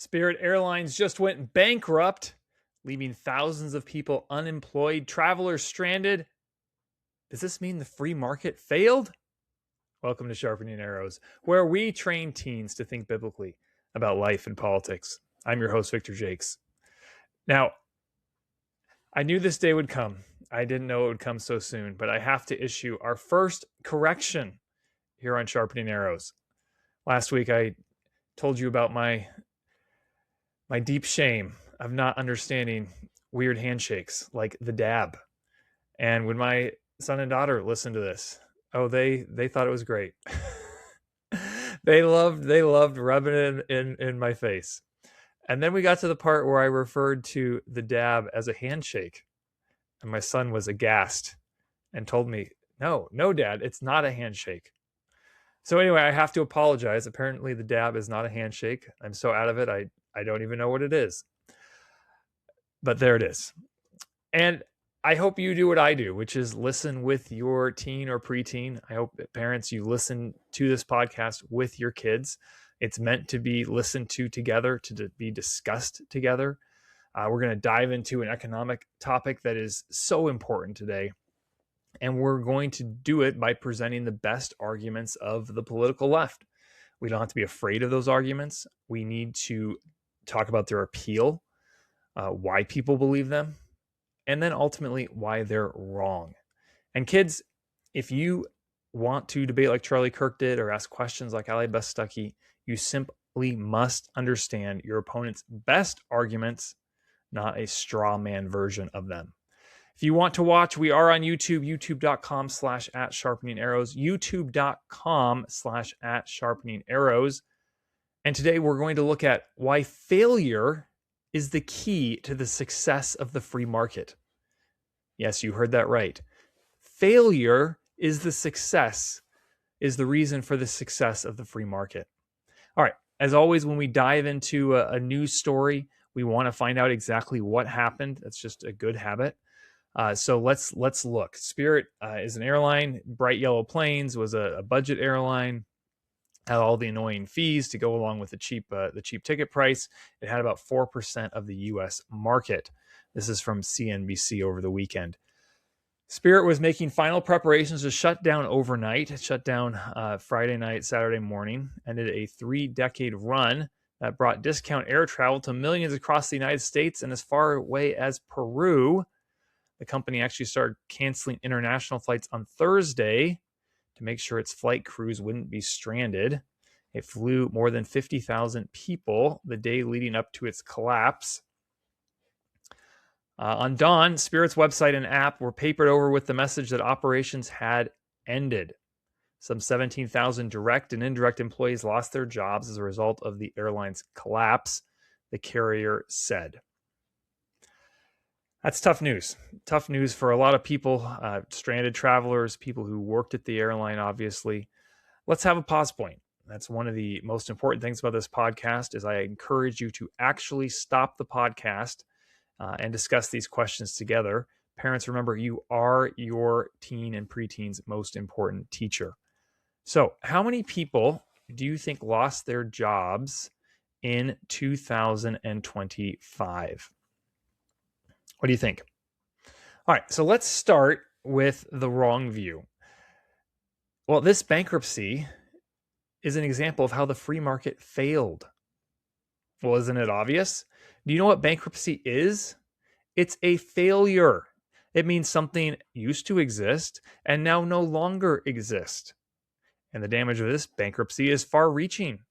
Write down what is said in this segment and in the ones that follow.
Spirit Airlines just went bankrupt, leaving thousands of people unemployed, travelers stranded. Does this mean the free market failed? Welcome to Sharpening Arrows, where we train teens to think biblically about life and politics. I'm your host, Victor Jakes. Now, I knew this day would come. I didn't know it would come so soon, but I have to issue our first correction here on Sharpening Arrows. Last week, I told you about my deep shame of not understanding weird handshakes like the dab. And when my son and daughter listened to this, they thought it was great. They loved rubbing it in my face. And then we got to the part where I referred to the dab as a handshake. And my son was aghast and told me, no, Dad, it's not a handshake. So anyway, I have to apologize. Apparently the dab is not a handshake. I'm so out of it, I don't even know what it is. But there it is. And I hope you do what I do, which is listen with your teen or preteen. I hope that parents, you listen to this podcast with your kids. It's meant to be listened to together, to be discussed together. We're going to dive into an economic topic that is so important today. And we're going to do it by presenting the best arguments of the political left. We don't have to be afraid of those arguments. We need to talk about their appeal, why people believe them, and then ultimately why they're wrong. And kids, if you want to debate like Charlie Kirk did or ask questions like Ali Beststucky, you simply must understand your opponent's best arguments, not a straw man version of them. If you want to watch, we are on YouTube, youtube.com/@sharpeningarrows, youtube.com/@sharpeningarrows. And today we're going to look at why failure is the key to the success of the free market. Yes, you heard that right. Failure is the reason for the success of the free market. All right, as always, when we dive into a news story, we want to find out exactly what happened. That's just a good habit. So let's look. Spirit is an airline. Bright yellow planes was a budget airline. Had all the annoying fees to go along with the cheap ticket price. It had about 4% of the U.S. market. This is from CNBC over the weekend. Spirit was making final preparations to shut down overnight. It shut down Friday night, Saturday morning, ended a 3-decade run that brought discount air travel to millions across the United States and as far away as Peru. The company actually started canceling international flights on Thursday to make sure its flight crews wouldn't be stranded. It flew more than 50,000 people the day leading up to its collapse. On dawn, Spirit's website and app were papered over with the message that operations had ended. Some 17,000 direct and indirect employees lost their jobs as a result of the airline's collapse, the carrier said. That's tough news. Tough news for a lot of people, stranded travelers, people who worked at the airline, obviously. Let's have a pause point. That's one of the most important things about this podcast is I encourage you to actually stop the podcast and discuss these questions together. Parents, remember, you are your teen and preteen's most important teacher. So how many people do you think lost their jobs in 2025? What do you think? All right, so let's start with the wrong view. Well, this bankruptcy is an example of how the free market failed. Well, isn't it obvious? Do you know what bankruptcy is? It's a failure. It means something used to exist and now no longer exists. And the damage of this bankruptcy is far-reaching.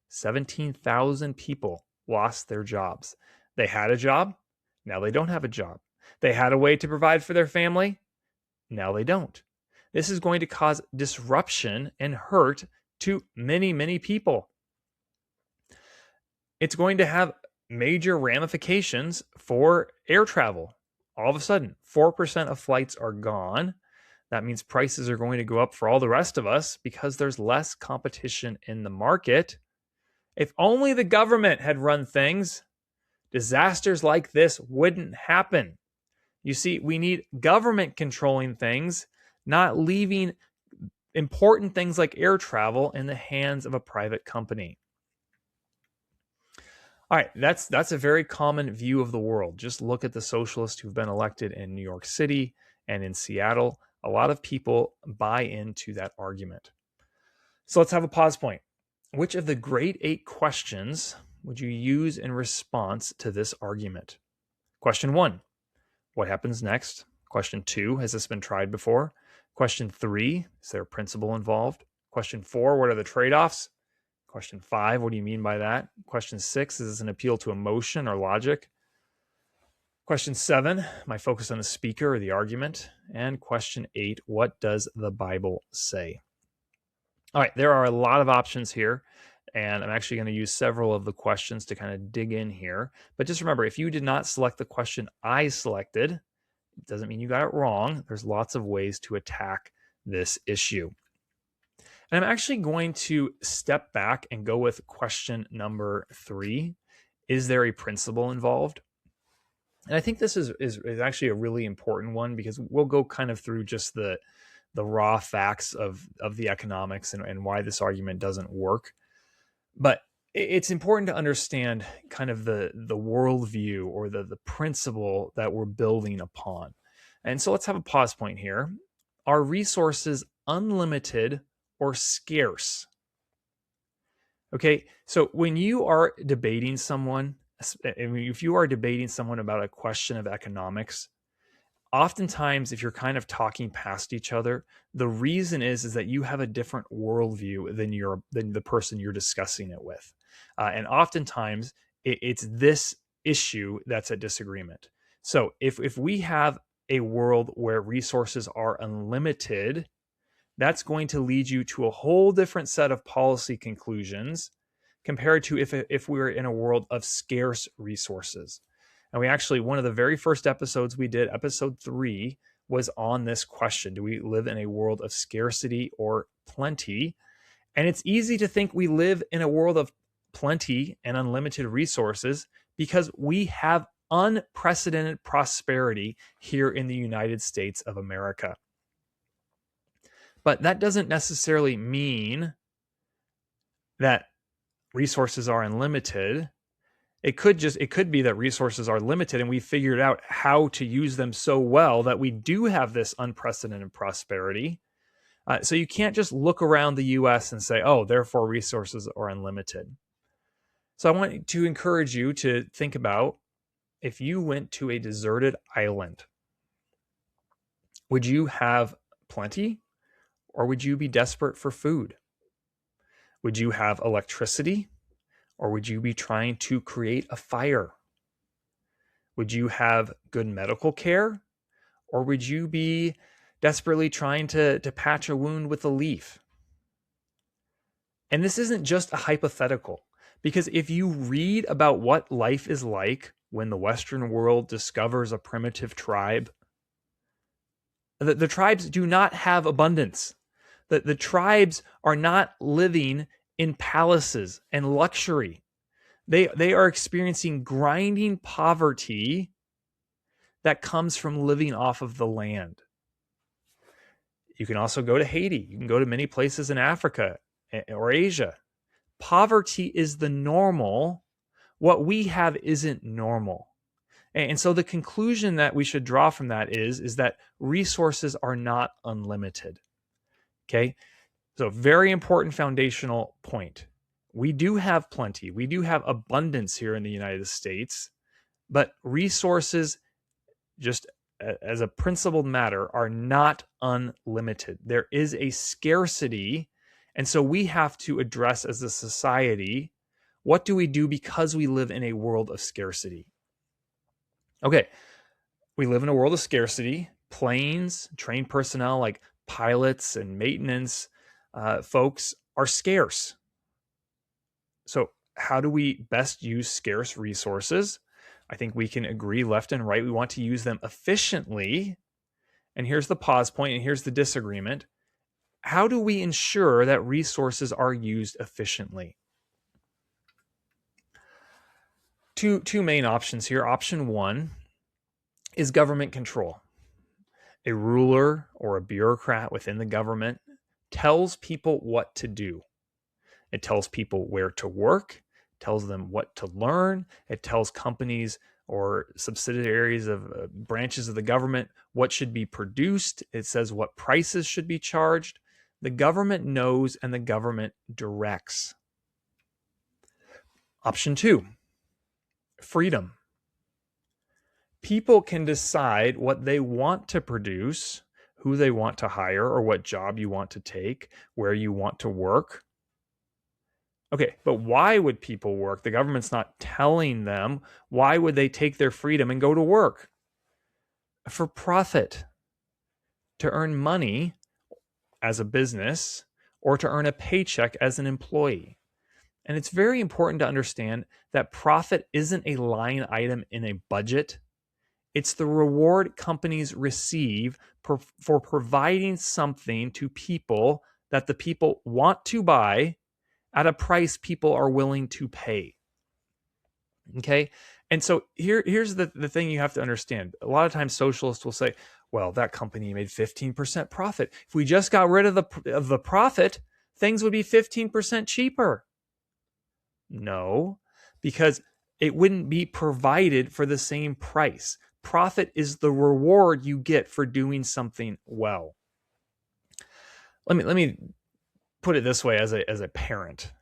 17,000 people lost their jobs. They had a job. Now they don't have a job. They had a way to provide for their family. Now they don't. This is going to cause disruption and hurt to many, many people. It's going to have major ramifications for air travel. All of a sudden, 4% of flights are gone. That means prices are going to go up for all the rest of us because there's less competition in the market. If only the government had run things, disasters like this wouldn't happen. You see, we need government controlling things, not leaving important things like air travel in the hands of a private company. All right, that's a very common view of the world. Just look at the socialists who've been elected in New York City and in Seattle. A lot of people buy into that argument. So let's have a pause point. Which of the great 8 questions would you use in response to this argument? Question 1, what happens next? Question 2, has this been tried before? Question 3, is there a principle involved? Question 4, what are the trade-offs? Question 5, what do you mean by that? Question 6, is this an appeal to emotion or logic? Question 7, my focus on the speaker or the argument? And question 8, what does the Bible say? All right, there are a lot of options here, and I'm actually going to use several of the questions to kind of dig in here. But just remember, if you did not select the question I selected, it doesn't mean you got it wrong. There's lots of ways to attack this issue. And I'm actually going to step back and go with question number 3. Is there a principle involved? And I think this is actually a really important one, because we'll go kind of through just the raw facts of the economics and why this argument doesn't work. But it's important to understand kind of the worldview or the principle that we're building upon. And so let's have a pause point here. Are resources unlimited or scarce? Okay, so when you are debating someone, if you are debating someone about a question of economics, oftentimes if you're kind of talking past each other, the reason is that you have a different worldview than the person you're discussing it with. And oftentimes it's this issue that's a disagreement. So if we have a world where resources are unlimited, that's going to lead you to a whole different set of policy conclusions compared to if we were in a world of scarce resources. And we actually, one of the very first episodes we did, episode 3, was on this question. Do we live in a world of scarcity or plenty? And it's easy to think we live in a world of plenty and unlimited resources because we have unprecedented prosperity here in the United States of America. But that doesn't necessarily mean that resources are unlimited. It could be that resources are limited and we figured out how to use them so well that we do have this unprecedented prosperity. So you can't just look around the US and say, oh, therefore resources are unlimited. So I want to encourage you to think about, if you went to a deserted island, would you have plenty or would you be desperate for food? Would you have electricity or would you be trying to create a fire? Would you have good medical care or would you be desperately trying to patch a wound with a leaf? And this isn't just a hypothetical, because if you read about what life is like when the Western world discovers a primitive tribe, the tribes do not have abundance. The tribes are not living in palaces and luxury. They are experiencing grinding poverty that comes from living off of the land. You can also go to Haiti. You can go to many places in Africa or Asia. Poverty is the normal. What we have isn't normal. And so the conclusion that we should draw from that is that resources are not unlimited. Okay? So very important foundational point. We do have plenty. We do have abundance here in the United States, but resources, just as a principled matter, are not unlimited. There is a scarcity, and so we have to address as a society, what do we do because we live in a world of scarcity? Okay, we live in a world of scarcity. Planes, trained personnel like pilots and maintenance folks are scarce. So how do we best use scarce resources? I think we can agree left and right. We want to use them efficiently. And here's the pause point, and here's the disagreement. How do we ensure that resources are used efficiently? Two main options here. Option 1 is government control. A ruler or a bureaucrat within the government tells people what to do. It tells people where to work, tells them what to learn. It tells companies or subsidiaries of branches of the government what should be produced. It says what prices should be charged. The government knows and the government directs. Option 2, freedom. People can decide what they want to produce, who they want to hire, or what job you want to take, where you want to work. Okay, but why would people work? The government's not telling them. Why would they take their freedom and go to work? For profit, to earn money as a business, or to earn a paycheck as an employee. And it's very important to understand that profit isn't a line item in a budget. It's the reward companies receive for providing something to people that the people want to buy at a price people are willing to pay. Okay? And so here's the thing you have to understand. A lot of times socialists will say, well, that company made 15% profit. If we just got rid of the profit, things would be 15% cheaper. No, because it wouldn't be provided for the same price. Profit is the reward you get for doing something well. Let me put it this way as a parent.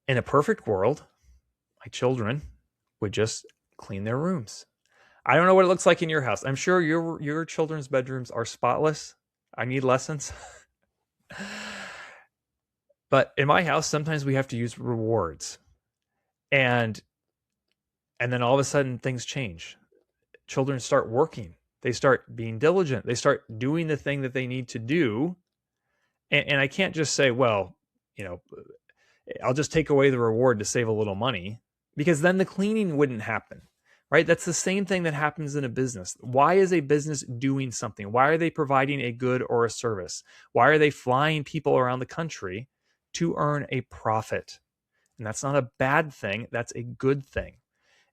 In a perfect world, my children would just clean their rooms. I don't know what it looks like in your house. I'm sure your children's bedrooms are spotless. I need lessons. But in my house, sometimes we have to use rewards. And then all of a sudden things change. Children start working. They start being diligent. They start doing the thing that they need to do. And I can't just say, well, I'll just take away the reward to save a little money, because then the cleaning wouldn't happen, right? That's the same thing that happens in a business. Why is a business doing something? Why are they providing a good or a service? Why are they flying people around the country? To earn a profit. And that's not a bad thing. That's a good thing.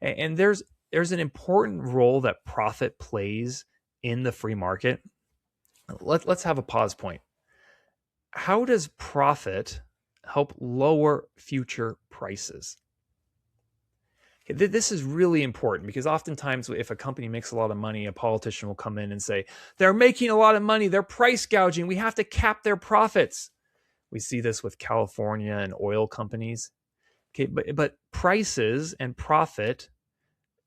And there's an important role that profit plays in the free market. Let's have a pause point. How does profit help lower future prices? Okay, this is really important, because oftentimes if a company makes a lot of money, a politician will come in and say, they're making a lot of money, they're price gouging, we have to cap their profits. We see this with California and oil companies. Okay, but prices and profit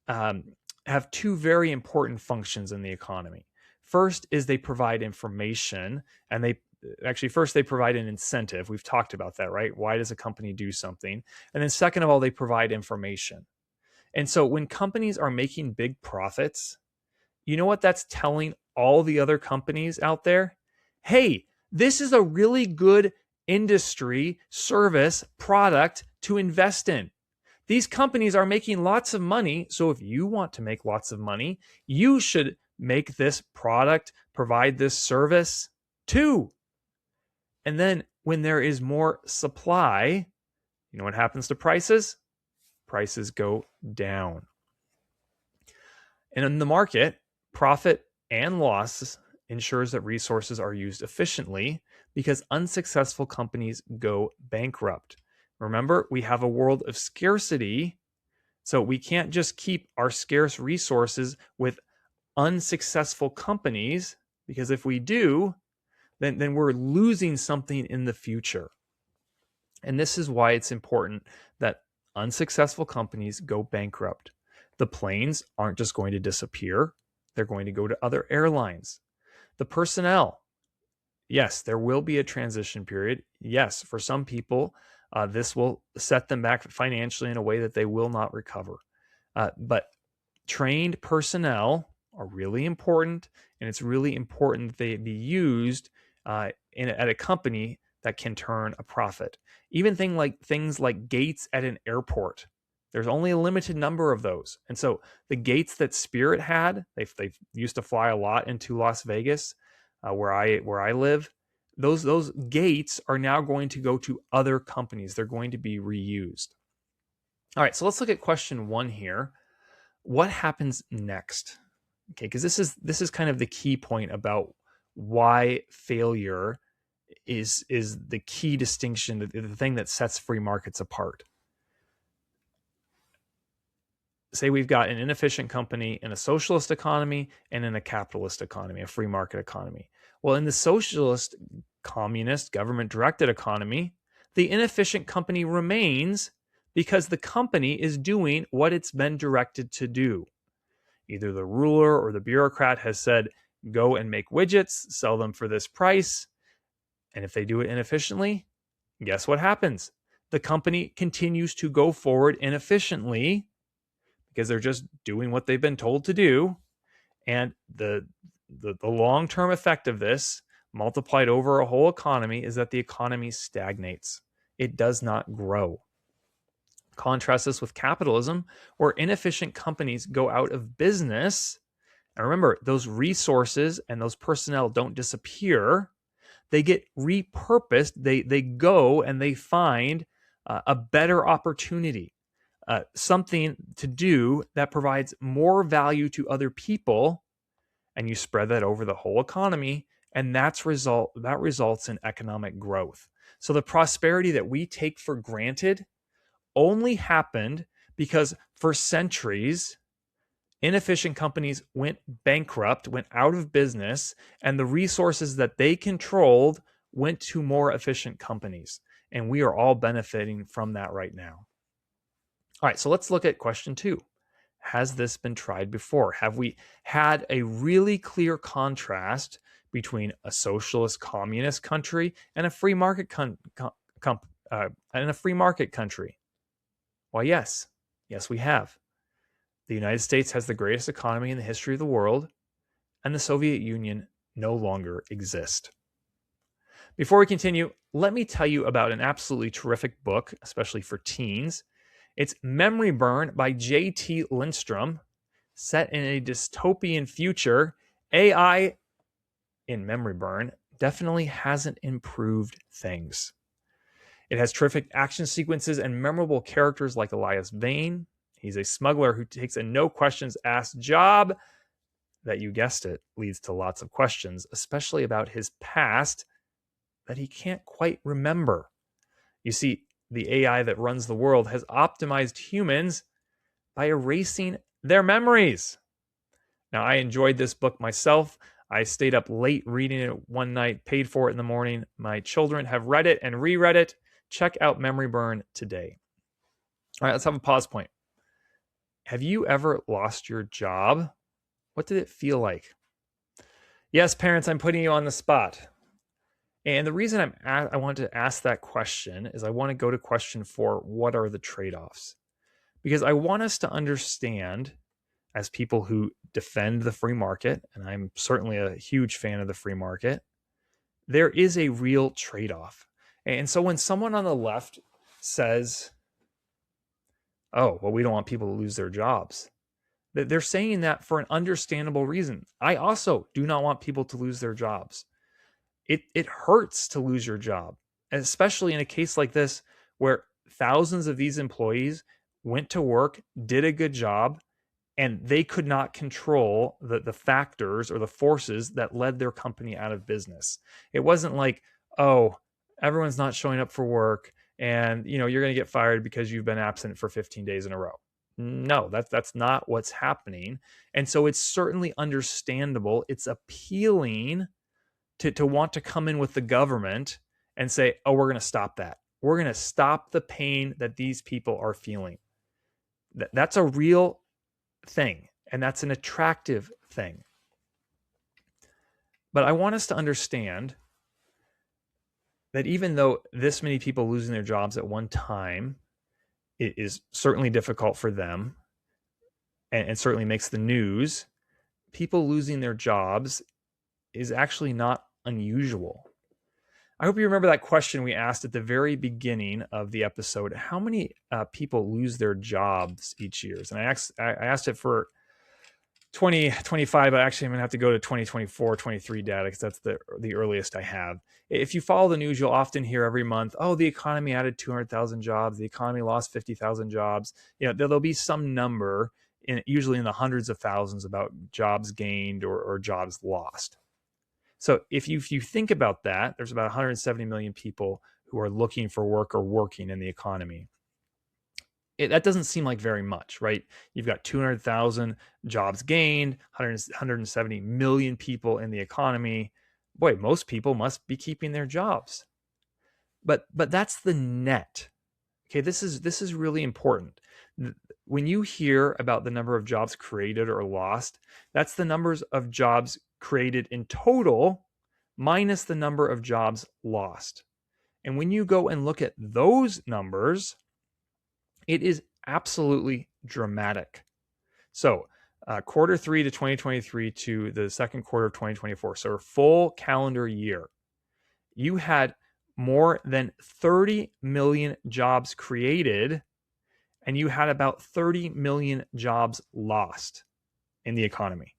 have two very important functions in the economy. First is they provide information, and they provide an incentive. We've talked about that, right? Why does a company do something? And then second of all, they provide information. And so when companies are making big profits, you know what that's telling all the other companies out there? Hey, this is a really good industry, service, product to invest in. These companies are making lots of money. So if you want to make lots of money, you should make this product, provide this service too. And then when there is more supply, you know what happens to prices? Prices go down. And in the market, profit and loss ensures that resources are used efficiently, because unsuccessful companies go bankrupt. Remember, we have a world of scarcity, so we can't just keep our scarce resources with unsuccessful companies, because if we do, then we're losing something in the future. And this is why it's important that unsuccessful companies go bankrupt. The planes aren't just going to disappear. They're going to go to other airlines. The personnel, yes, there will be a transition period. Yes, for some people, this will set them back financially in a way that they will not recover. But trained personnel are really important, and it's really important that they be used at a company that can turn a profit. Even things like gates at an airport. There's only a limited number of those. And so the gates that Spirit had, they used to fly a lot into Las Vegas, where I live. Those gates are now going to go to other companies. They're going to be reused. All right, so let's look at question 1 here. What happens next? Okay, because this is kind of the key point about why failure is the key distinction, the thing that sets free markets apart. say we've got an inefficient company in a socialist economy and in a capitalist economy, a free market economy. Well, in the socialist, communist, government-directed economy, the inefficient company remains because the company is doing what it's been directed to do. Either the ruler or the bureaucrat has said, go and make widgets, sell them for this price. And if they do it inefficiently, guess what happens? The company continues to go forward inefficiently because they're just doing what they've been told to do. And the long-term effect of this, multiplied over a whole economy, is that the economy stagnates. It does not grow. Contrast this with capitalism, where inefficient companies go out of business. And remember, those resources and those personnel don't disappear. They get repurposed. They go and they find a better opportunity, something to do that provides more value to other people, and you spread that over the whole economy, and that results in economic growth. So the prosperity that we take for granted only happened because for centuries, inefficient companies went bankrupt, went out of business, and the resources that they controlled went to more efficient companies. And we are all benefiting from that right now. All right, so let's look at question 2. Has this been tried before? Have we had a really clear contrast between a socialist communist country and a free market country? Well, yes, we have. The United States has the greatest economy in the history of the world, and the Soviet Union no longer exists. Before we continue, let me tell you about an absolutely terrific book, especially for teens. It's Memory Burn by J.T. Lindstrom, set in a dystopian future. AI in Memory Burn definitely hasn't improved things. It has terrific action sequences and memorable characters like Elias Vane. He's a smuggler who takes a no questions asked job that, you guessed it, leads to lots of questions, especially about his past that he can't quite remember. You see, the AI that runs the world has optimized humans by erasing their memories. Now, I enjoyed this book myself. I stayed up late reading it one night, paid for it in the morning. My children have read it and reread it. Check out Memory Burn today. All right, let's have a pause point. Have you ever lost your job? What did it feel like? Yes, parents, I'm putting you on the spot. And the reason I want to ask that question is I want to go to question 4, what are the trade-offs? Because I want us to understand, as people who defend the free market, and I'm certainly a huge fan of the free market, there is a real trade-off. And so when someone on the left says, oh, well, we don't want people to lose their jobs, they're saying that for an understandable reason. I also do not want people to lose their jobs. It hurts to lose your job, especially in a case like this where thousands of these employees went to work, did a good job, and they could not control the factors or the forces that led their company out of business. It wasn't like, oh, everyone's not showing up for work and you're going to get fired because you've been absent for 15 days in a row. No, that's not what's happening. And so it's certainly understandable. It's appealing to want to come in with the government and say, oh, we're going to stop that. We're going to stop the pain that these people are feeling. That's a real thing, and that's an attractive thing. But I want us to understand that even though this many people losing their jobs at one time, it is certainly difficult for them and certainly makes the news, people losing their jobs is actually not unusual. I hope you remember that question we asked at the very beginning of the episode. How many people lose their jobs each year? And I asked it for 2025, but actually I'm going to have to go to 2024, 23 data because that's the earliest I have. If you follow the news, you'll often hear every month, oh, the economy added 200,000 jobs. The economy lost 50,000 jobs. There'll be some number, usually in the hundreds of thousands, about jobs gained or jobs lost. So if you think about that, there's about 170 million people who are looking for work or working in the economy. that doesn't seem like very much, right? You've got 200,000 jobs gained, 170 million people in the economy. Boy, most people must be keeping their jobs. But that's the net. Okay, this is really important. When you hear about the number of jobs created or lost, that's the numbers of jobs created in total minus the number of jobs lost. And when you go and look at those numbers, it is absolutely dramatic. So, quarter three to 2023 to the second quarter of 2024, so a full calendar year, you had more than 30 million jobs created, and you had about 30 million jobs lost in the economy.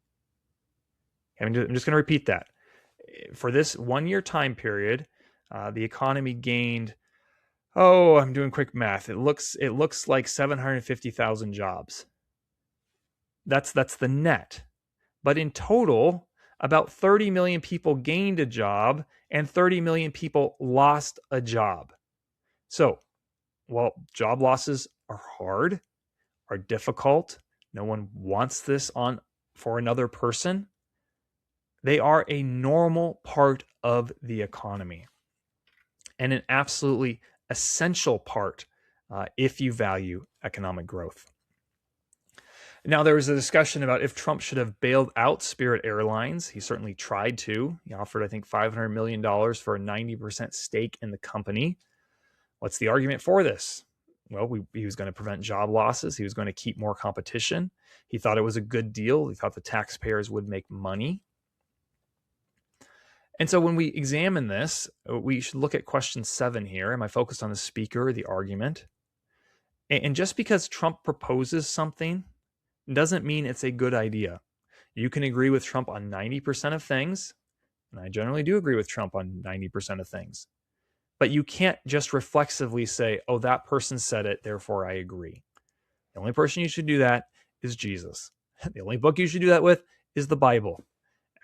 I'm just going to repeat that. For this 1 year time period, the economy gained, I'm doing quick math. It looks like 750,000 jobs. That's the net. But in total, about 30 million people gained a job and 30 million people lost a job. So, while job losses are hard, are difficult, no one wants this on for another person, they are a normal part of the economy and an absolutely essential part if you value economic growth. Now, there was a discussion about if Trump should have bailed out Spirit Airlines. He certainly tried to. He offered, I think, $500 million for a 90% stake in the company. What's the argument for this? Well, he was going to prevent job losses. He was going to keep more competition. He thought it was a good deal. He thought the taxpayers would make money. And so when we examine this, we should look at question 7 here. Am I focused on the speaker or the argument? And just because Trump proposes something doesn't mean it's a good idea. You can agree with Trump on 90% of things, and I generally do agree with Trump on 90% of things. But you can't just reflexively say, oh, that person said it, therefore I agree. The only person you should do that is Jesus. The only book you should do that with is the Bible.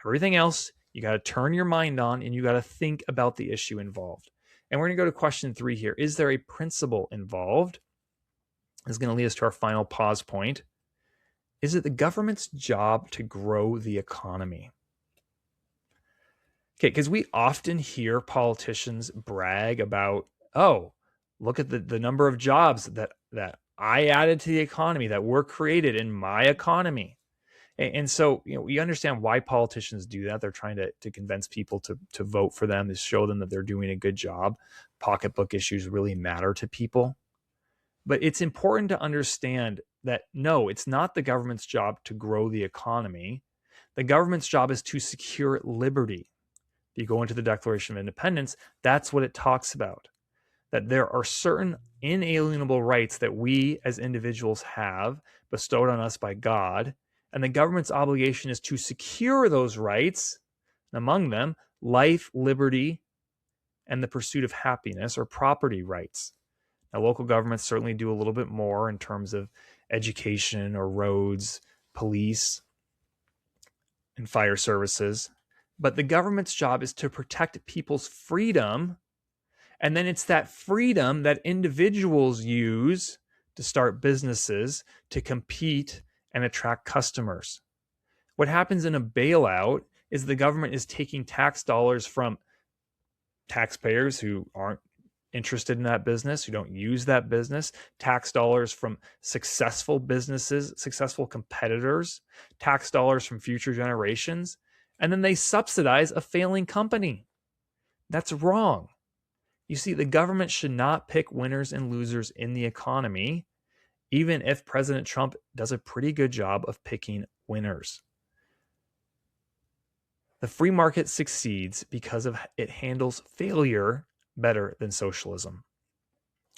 Everything else, you got to turn your mind on and you got to think about the issue involved. And we're going to go to question 3 here. Is there a principle involved? This is going to lead us to our final pause point. Is it the government's job to grow the economy? Okay, because we often hear politicians brag about, look at the number of jobs that I added to the economy, that were created in my economy. And so, we understand why politicians do that. They're trying to convince people to vote for them, to show them that they're doing a good job. Pocketbook issues really matter to people. But it's important to understand that, no, it's not the government's job to grow the economy. The government's job is to secure liberty. If you go into the Declaration of Independence, that's what it talks about. That there are certain inalienable rights that we as individuals have bestowed on us by God, and the government's obligation is to secure those rights, among them life, liberty, and the pursuit of happiness, or property rights. Now, local governments certainly do a little bit more in terms of education or roads, police, and fire services. But the government's job is to protect people's freedom. And then it's that freedom that individuals use to start businesses, to compete and attract customers. What happens in a bailout is the government is taking tax dollars from taxpayers who aren't interested in that business, who don't use that business, tax dollars from successful businesses, successful competitors, tax dollars from future generations, and then they subsidize a failing company. That's wrong. You see, the government should not pick winners and losers in the economy, even if President Trump does a pretty good job of picking winners. The free market succeeds because it handles failure better than socialism.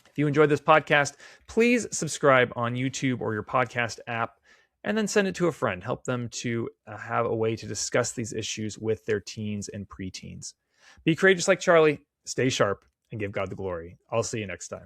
If you enjoyed this podcast, please subscribe on YouTube or your podcast app, and then send it to a friend. Help them to have a way to discuss these issues with their teens and preteens. Be courageous like Charlie, stay sharp, and give God the glory. I'll see you next time.